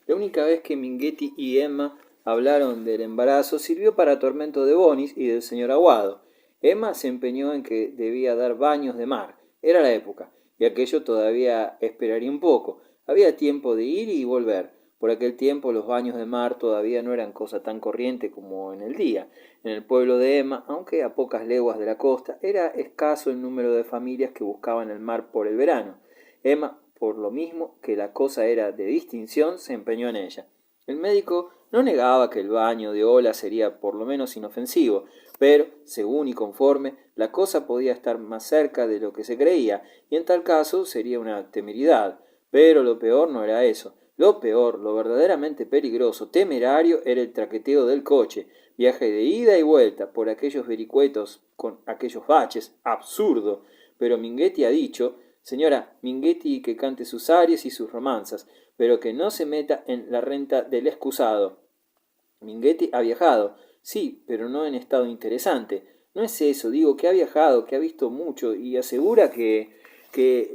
La única vez que Minghetti y Emma hablaron del embarazo sirvió para tormento de Bonis y del señor Aguado. Emma se empeñó en que debía dar baños de mar. Era la época, y aquello todavía esperaría un poco. Había tiempo de ir y volver. Por aquel tiempo los baños de mar todavía no eran cosa tan corriente como en el día. En el pueblo de Emma, aunque a pocas leguas de la costa, era escaso el número de familias que buscaban el mar por el verano. Emma, por lo mismo que la cosa era de distinción, se empeñó en ella. El médico no negaba que el baño de ola sería por lo menos inofensivo, pero, según y conforme, la cosa podía estar más cerca de lo que se creía, y en tal caso sería una temeridad. Pero lo peor no era eso. Lo peor, lo verdaderamente peligroso, temerario, era el traqueteo del coche, viaje de ida y vuelta por aquellos vericuetos con aquellos baches, absurdo. Pero Minghetti ha dicho, señora, Minghetti que cante sus arias y sus romanzas, pero que no se meta en la renta del excusado. Minghetti ha viajado, sí, pero no en estado interesante. No es eso, digo que ha viajado, que ha visto mucho y asegura que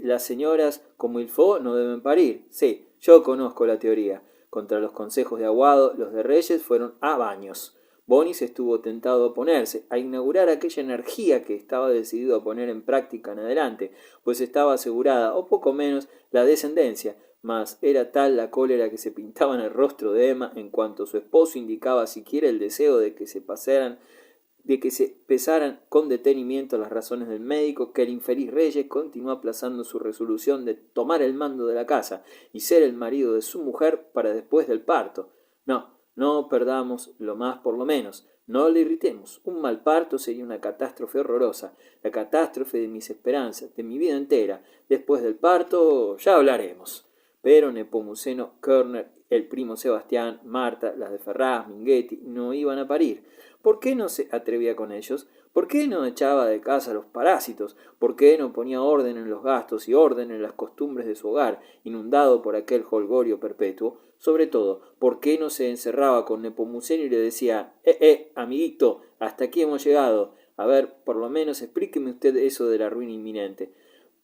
las señoras como Ilfo no deben parir. Sí, yo conozco la teoría. Contra los consejos de Aguado, los de Reyes fueron a baños. Bonis estuvo tentado a oponerse, a inaugurar aquella energía que estaba decidido a poner en práctica en adelante, pues estaba asegurada, o poco menos, la descendencia, mas era tal la cólera que se pintaba en el rostro de Emma en cuanto su esposo indicaba siquiera el deseo de que se pesaran con detenimiento las razones del médico, que el infeliz Reyes continuó aplazando su resolución de tomar el mando de la casa y ser el marido de su mujer para después del parto. No perdamos lo más por lo menos, no le irritemos. Un mal parto sería una catástrofe horrorosa, la catástrofe de mis esperanzas, de mi vida entera. Después del parto ya hablaremos. Pero Nepomuceno, Körner, el primo Sebastián, Marta, las de Ferraz, Minghetti, no iban a parir. ¿Por qué no se atrevía con ellos? ¿Por qué no echaba de casa a los parásitos? ¿Por qué no ponía orden en los gastos y orden en las costumbres de su hogar, inundado por aquel jolgorio perpetuo? Sobre todo, ¿por qué no se encerraba con Nepomuceno y le decía, amiguito, hasta aquí hemos llegado? A ver, por lo menos explíqueme usted eso de la ruina inminente.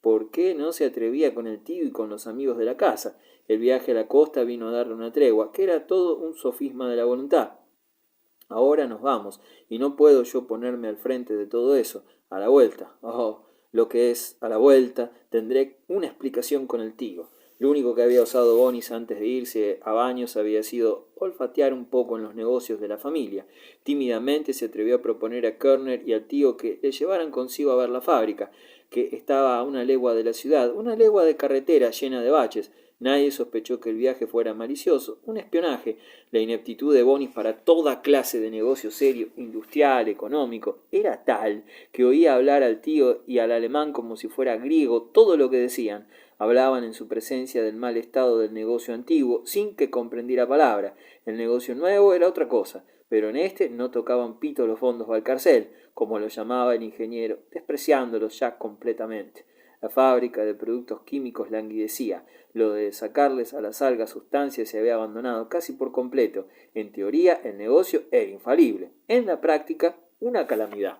¿Por qué no se atrevía con el tío y con los amigos de la casa? El viaje a la costa vino a darle una tregua, que era todo un sofisma de la voluntad. Ahora nos vamos, y no puedo yo ponerme al frente de todo eso. A la vuelta, lo que es a la vuelta, tendré una explicación con el tío. Lo único que había osado Bonis antes de irse a baños había sido olfatear un poco en los negocios de la familia. Tímidamente se atrevió a proponer a Körner y al tío que le llevaran consigo a ver la fábrica, que estaba a una legua de la ciudad, una legua de carretera llena de baches. Nadie sospechó que el viaje fuera malicioso, un espionaje. La ineptitud de Bonis para toda clase de negocio serio, industrial, económico, era tal que oía hablar al tío y al alemán como si fuera griego todo lo que decían. Hablaban en su presencia del mal estado del negocio antiguo, sin que comprendiera palabra. El negocio nuevo era otra cosa, pero en este no tocaban pito los fondos Valcarcel, como lo llamaba el ingeniero, despreciándolos ya completamente. La fábrica de productos químicos languidecía. Lo de sacarles a las algas sustancias se había abandonado casi por completo. En teoría, el negocio era infalible. En la práctica, una calamidad.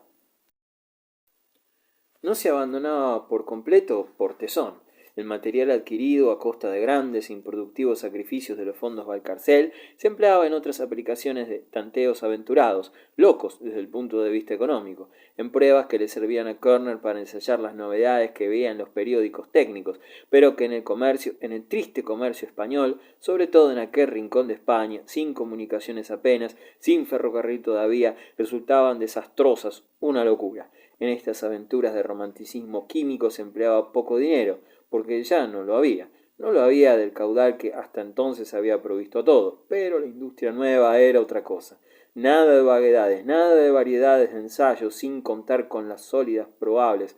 No se abandonaba por completo por tesón. El material adquirido a costa de grandes e improductivos sacrificios de los fondos Valcarcel se empleaba en otras aplicaciones de tanteos aventurados, locos desde el punto de vista económico, en pruebas que le servían a Körner para ensayar las novedades que veía en los periódicos técnicos, pero que en el comercio, en el triste comercio español, sobre todo en aquel rincón de España, sin comunicaciones apenas, sin ferrocarril todavía, resultaban desastrosas, una locura. En estas aventuras de romanticismo químico se empleaba poco dinero, porque ya no lo había. No lo había del caudal que hasta entonces había provisto a todo, pero la industria nueva era otra cosa. Nada de vaguedades, nada de variedades de ensayos, sin contar con las sólidas probables.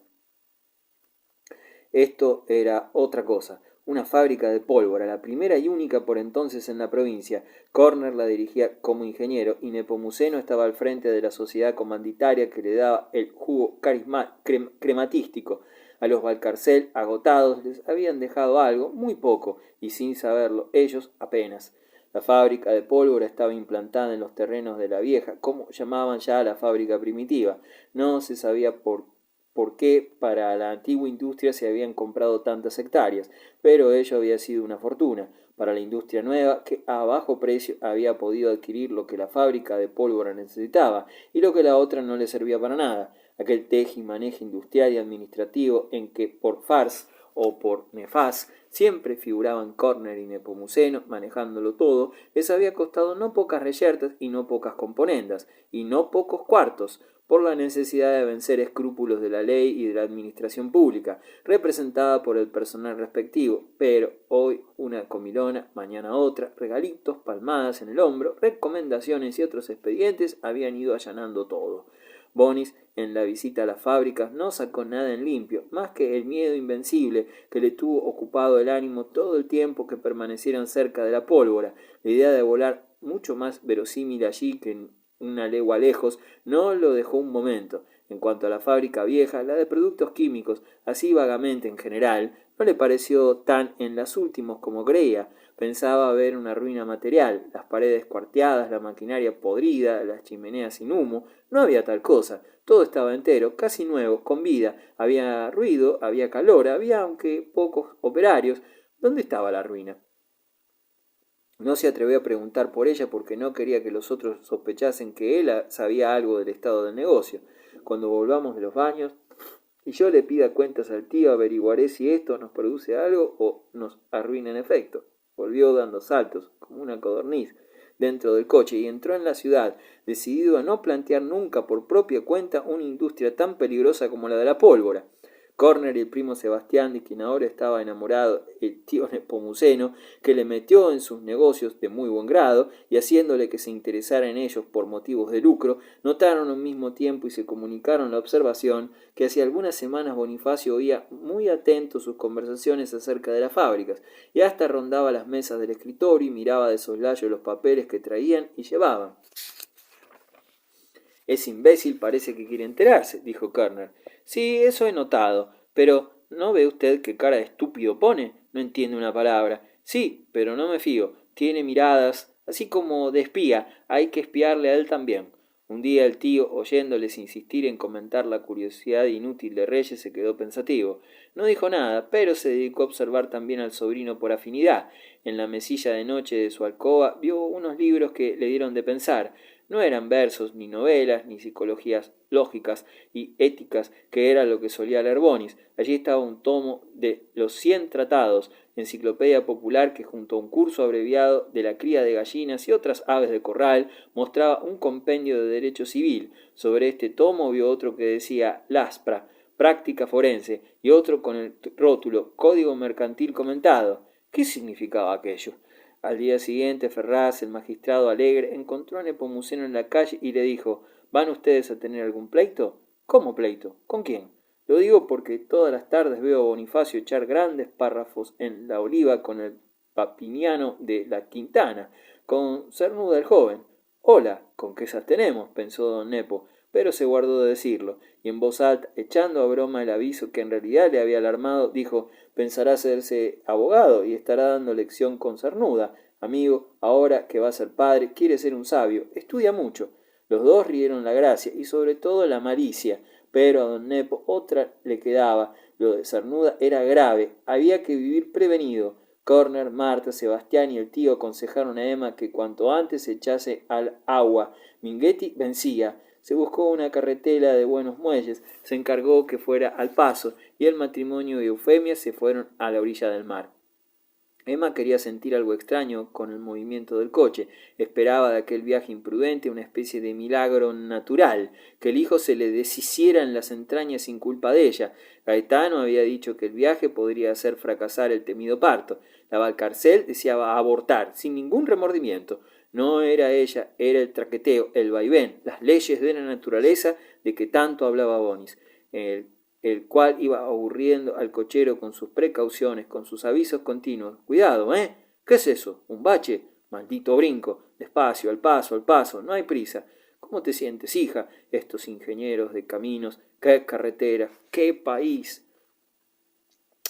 Esto era otra cosa, una fábrica de pólvora, la primera y única por entonces en la provincia. Körner la dirigía como ingeniero y Nepomuceno estaba al frente de la sociedad comanditaria que le daba el jugo crematístico. A los Valcarcel, agotados, les habían dejado algo, muy poco, y sin saberlo, ellos apenas. La fábrica de pólvora estaba implantada en los terrenos de la vieja, como llamaban ya a la fábrica primitiva. No se sabía por por qué para la antigua industria se habían comprado tantas hectáreas, pero ello había sido una fortuna. Para la industria nueva, que a bajo precio había podido adquirir lo que la fábrica de pólvora necesitaba y lo que la otra no le servía para nada, aquel teje y maneje industrial y administrativo en que por Fars o por Nefas siempre figuraban Corner y Nepomuceno manejándolo todo, les había costado no pocas reyertas y no pocas componendas, y no pocos cuartos, por la necesidad de vencer escrúpulos de la ley y de la administración pública, representada por el personal respectivo, pero hoy una comilona, mañana otra, regalitos, palmadas en el hombro, recomendaciones y otros expedientes habían ido allanando todo. Bonis, en la visita a las fábricas, no sacó nada en limpio, más que el miedo invencible que le tuvo ocupado el ánimo todo el tiempo que permanecieron cerca de la pólvora. La idea de volar, mucho más verosímil allí que en una legua lejos, no lo dejó un momento. En cuanto a la fábrica vieja, la de productos químicos, así vagamente en general, no le pareció tan en las últimas como creía. Pensaba ver una ruina material, las paredes cuarteadas, la maquinaria podrida, las chimeneas sin humo. No había tal cosa. Todo estaba entero, casi nuevo, con vida. Había ruido, había calor, había aunque pocos operarios. ¿Dónde estaba la ruina? No se atrevió a preguntar por ella porque no quería que los otros sospechasen que él sabía algo del estado del negocio. Cuando volvamos de los baños y yo le pida cuentas al tío, averiguaré si esto nos produce algo o nos arruina en efecto. Volvió dando saltos, como una codorniz, dentro del coche y entró en la ciudad, decidido a no plantear nunca por propia cuenta una industria tan peligrosa como la de la pólvora. Corner y el primo Sebastián, de quien ahora estaba enamorado el tío Nepomuceno, que le metió en sus negocios de muy buen grado y haciéndole que se interesara en ellos por motivos de lucro, notaron al mismo tiempo y se comunicaron la observación que hace algunas semanas Bonifacio oía muy atento sus conversaciones acerca de las fábricas y hasta rondaba las mesas del escritorio y miraba de soslayo los papeles que traían y llevaban. Ese imbécil parece que quiere enterarse, dijo Körner. Sí, eso he notado, pero ¿no ve usted qué cara de estúpido pone? No entiende una palabra. Sí, pero no me fío. Tiene miradas, así como de espía. Hay que espiarle a él también. Un día el tío, oyéndoles insistir en comentar la curiosidad inútil de Reyes, se quedó pensativo. No dijo nada, pero se dedicó a observar también al sobrino por afinidad. En la mesilla de noche de su alcoba vio unos libros que le dieron de pensar. No eran versos, ni novelas, ni psicologías lógicas y éticas, que era lo que solía leer Bonis. Allí estaba un tomo de los 100 tratados, enciclopedia popular que junto a un curso abreviado de la cría de gallinas y otras aves de corral mostraba un compendio de derecho civil. Sobre este tomo vio otro que decía Laspra, práctica forense, y otro con el rótulo Código mercantil comentado. ¿Qué significaba aquello? Al día siguiente, Ferraz, el magistrado alegre, encontró a Nepomuceno en la calle y le dijo: ¿Van ustedes a tener algún pleito? ¿Cómo pleito? ¿Con quién? Lo digo porque todas las tardes veo a Bonifacio echar grandes párrafos en la oliva con el papiniano de la Quintana, con Cernuda el joven. Hola, ¿con qué esas tenemos? Pensó don Nepo, pero se guardó de decirlo, y en voz alta, echando a broma el aviso que en realidad le había alarmado, dijo: pensará hacerse abogado y estará dando lección con Cernuda. Amigo, ahora que va a ser padre, quiere ser un sabio, estudia mucho. Los dos rieron la gracia y sobre todo la malicia, pero a don Nepo otra le quedaba. Lo de Cernuda era grave, había que vivir prevenido. Corner, Marta, Sebastián y el tío aconsejaron a Emma que cuanto antes se echase al agua. Minghetti vencía. Se buscó una carretela de buenos muelles, se encargó que fuera al paso, y el matrimonio y Eufemia se fueron a la orilla del mar. Emma quería sentir algo extraño con el movimiento del coche. Esperaba de aquel viaje imprudente una especie de milagro natural, que el hijo se le deshiciera en las entrañas sin culpa de ella. Gaetano había dicho que el viaje podría hacer fracasar el temido parto. La Valcarcel deseaba abortar, sin ningún remordimiento. No era ella, era el traqueteo, el vaivén, las leyes de la naturaleza de que tanto hablaba Bonis. El cual iba aburriendo al cochero con sus precauciones, con sus avisos continuos. Cuidado, ¿eh? ¿Qué es eso? ¿Un bache? Maldito brinco. Despacio, al paso, no hay prisa. ¿Cómo te sientes, hija? Estos ingenieros de caminos, qué carretera, qué país.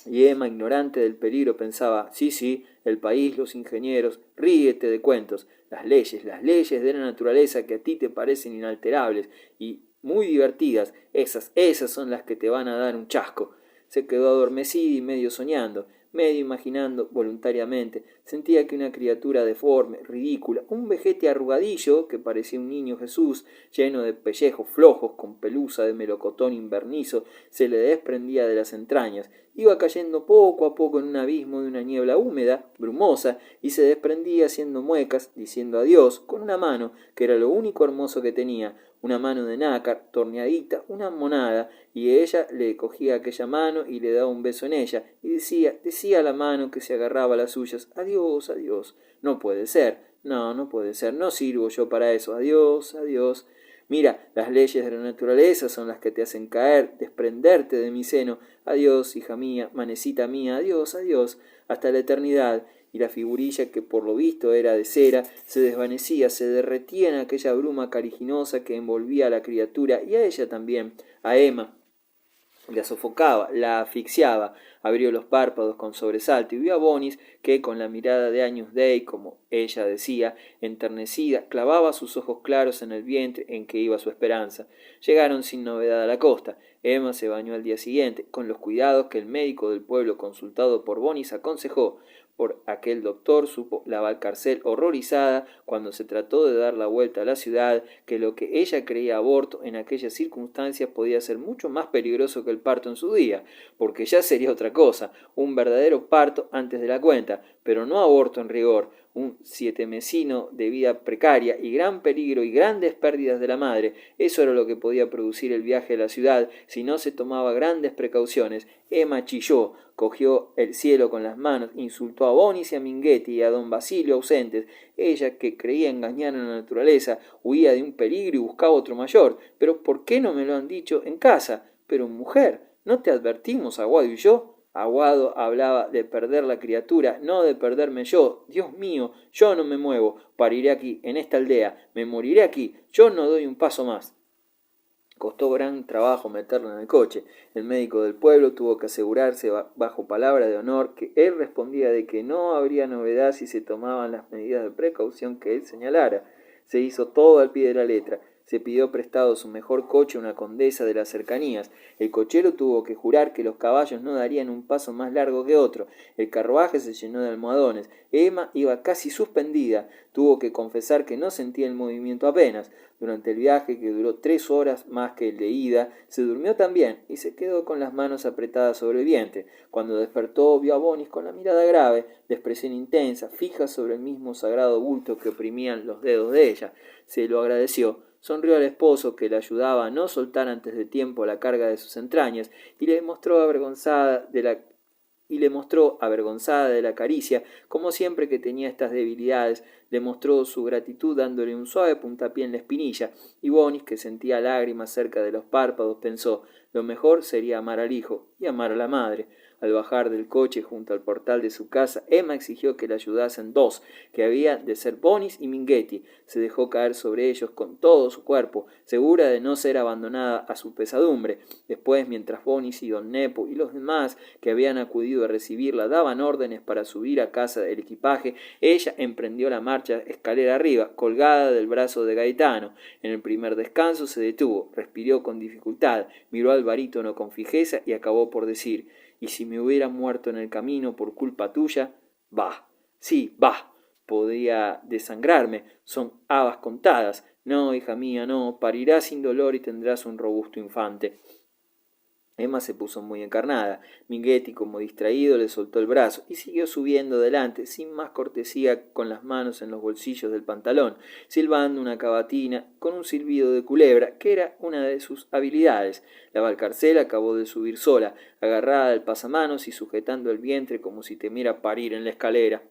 Y Emma, ignorante del peligro, pensaba: sí, el país, los ingenieros, ríete de cuentos, las leyes de la naturaleza que a ti te parecen inalterables, y muy divertidas, esas son las que te van a dar un chasco. Se quedó adormecida y medio soñando, medio imaginando voluntariamente. Sentía que una criatura deforme, ridícula, un vejete arrugadillo que parecía un niño Jesús, lleno de pellejos flojos, con pelusa de melocotón invernizo, se le desprendía de las entrañas. Iba cayendo poco a poco en un abismo de una niebla húmeda, brumosa, y se desprendía haciendo muecas, diciendo adiós, con una mano, que era lo único hermoso que tenía, una mano de nácar, torneadita, una monada, y ella le cogía aquella mano y le daba un beso en ella, y decía a la mano que se agarraba a las suyas, adiós, adiós, no puede ser, no puede ser, no sirvo yo para eso, adiós, adiós. Mira, las leyes de la naturaleza son las que te hacen caer, desprenderte de mi seno. Adiós, hija mía, manecita mía, adiós, adiós, hasta la eternidad. Y la figurilla, que por lo visto era de cera, se desvanecía, se derretía en aquella bruma caliginosa que envolvía a la criatura y a ella también, a Emma. La sofocaba, la asfixiaba, abrió los párpados con sobresalto y vio a Bonis que, con la mirada de Agnus Dei, como ella decía, enternecida, clavaba sus ojos claros en el vientre en que iba su esperanza. Llegaron sin novedad a la costa. Emma se bañó al día siguiente, con los cuidados que el médico del pueblo consultado por Bonis aconsejó. Por aquel doctor supo la Valcarcel horrorizada cuando se trató de dar la vuelta a la ciudad, que lo que ella creía aborto en aquellas circunstancias podía ser mucho más peligroso que el parto en su día, porque ya sería otra cosa, un verdadero parto antes de la cuenta, pero no aborto en rigor, un sietemesino de vida precaria y gran peligro y grandes pérdidas de la madre. Eso era lo que podía producir el viaje a la ciudad si no se tomaba grandes precauciones. Emma chilló, cogió el cielo con las manos, insultó a Bonis y a Minghetti y a don Basilio ausentes. Ella, que creía engañar a la naturaleza, huía de un peligro y buscaba otro mayor. Pero ¿por qué no me lo han dicho en casa? Pero mujer, ¿no te advertimos, Aguado y yo? Aguado hablaba de perder la criatura, no de perderme yo. Dios mío, yo no me muevo, pariré aquí, en esta aldea, me moriré aquí, yo no doy un paso más. Costó gran trabajo meterlo en el coche. El médico del pueblo tuvo que asegurarse bajo palabra de honor que él respondía de que no habría novedad si se tomaban las medidas de precaución que él señalara. Se hizo todo al pie de la letra. Se pidió prestado su mejor coche a una condesa de las cercanías. El cochero tuvo que jurar que los caballos no darían un paso más largo que otro. El carruaje se llenó de almohadones. Emma iba casi suspendida. Tuvo que confesar que no sentía el movimiento apenas. Durante el viaje, que duró 3 horas más que el de ida, se durmió también y se quedó con las manos apretadas sobre el vientre. Cuando despertó, vio a Bonis con la mirada grave, de expresión intensa, fija sobre el mismo sagrado bulto que oprimían los dedos de ella. Se lo agradeció. Sonrió al esposo, que le ayudaba a no soltar antes de tiempo la carga de sus entrañas, y le mostró avergonzada de la caricia, como siempre que tenía estas debilidades, le mostró su gratitud dándole un suave puntapié en la espinilla, y Bonis, que sentía lágrimas cerca de los párpados, pensó, lo mejor sería amar al hijo y amar a la madre. Al bajar del coche junto al portal de su casa, Emma exigió que le ayudasen 2, que habían de ser Bonis y Minghetti. Se dejó caer sobre ellos con todo su cuerpo, segura de no ser abandonada a su pesadumbre. Después, mientras Bonis y don Nepo y los demás que habían acudido a recibirla daban órdenes para subir a casa el equipaje, ella emprendió la marcha escalera arriba, colgada del brazo de Gaetano. En el primer descanso se detuvo, respiró con dificultad, miró al barítono con fijeza y acabó por decir: y si me hubiera muerto en el camino por culpa tuya, bah, sí, bah, podía desangrarme, son habas contadas. No, hija mía, no, parirás sin dolor y tendrás un robusto infante. Emma se puso muy encarnada. Minghetti, como distraído, le soltó el brazo y siguió subiendo adelante, sin más cortesía, con las manos en los bolsillos del pantalón, silbando una cavatina con un silbido de culebra, que era una de sus habilidades. La Valcarcel acabó de subir sola, agarrada del pasamanos y sujetando el vientre como si temiera parir en la escalera.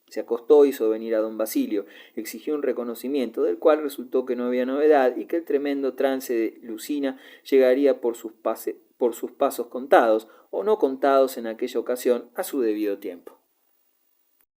Se acostó, hizo venir a don Basilio, exigió un reconocimiento, del cual resultó que no había novedad y que el tremendo trance de Lucina llegaría por sus pasos contados, o no contados en aquella ocasión, a su debido tiempo.